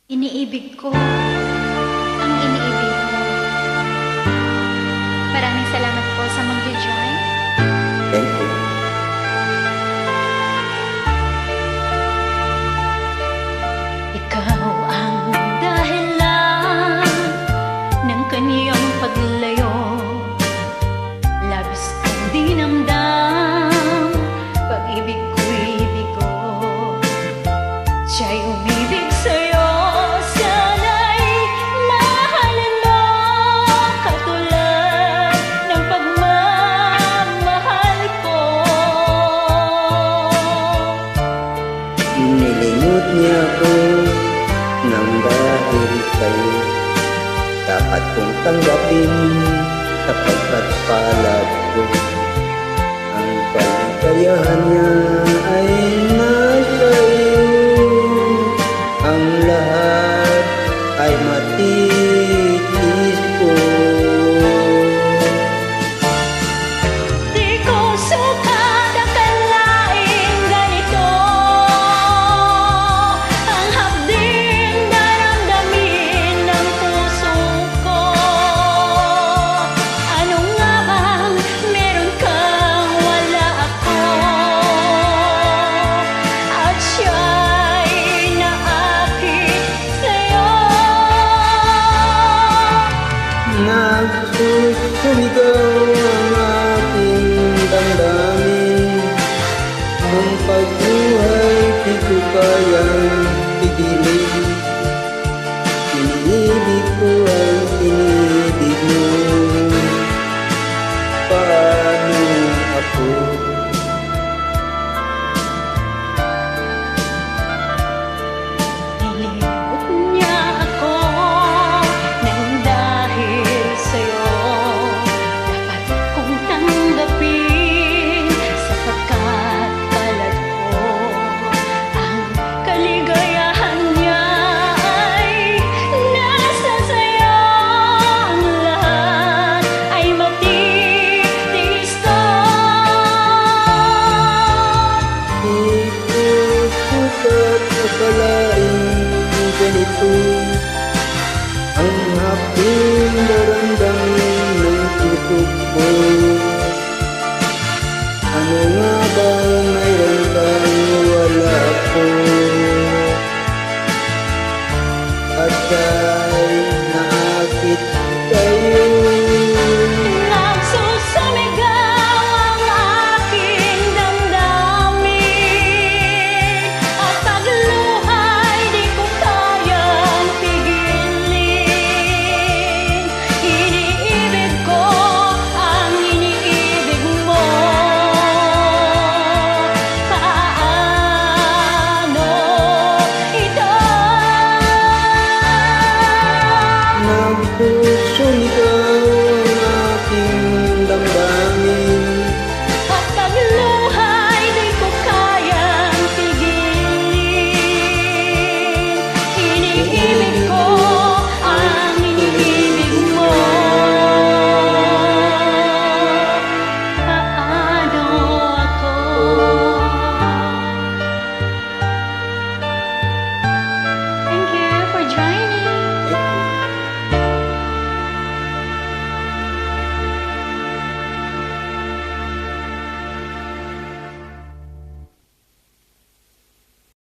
Iniibig ko ang iniibig mo. Maraming salamat po sa mag-join. Thank you. Ikaw ang dahilan ng kaniyang paglayo. Labis kong dinamdam, pag-ibig ko'y bigo. Siya'y umibig sa'yo, sana'y mahalin mo katulad ng pagmamahal ko. Nilimot niya ako nang dahil sa'yo. Dapat kong tanggapin sapagkat palad ko. Ang kaligayahan niya ay nasa iyo. Ang lahat ay matitis ko. Di ko sukat akalaing ganito ang hapding daramdamin ng puso ko. Ano nga bang meron kang wala ako? At siya'y naakit sa'yo. Nagsusumigaw ang aking damdamin. Ang pagbuhay di ko kayang pigilin. Iniibig ko ang iniibig mo. Paano ako? Nilimot niya ako nang dahil sa'yo. Dapat kong tanggapin sapagkat palad ko. Ang kaligayahan niya ay nasa sa'yo. Ang lahat ay matitis ko. Di ko sukat akalain ganito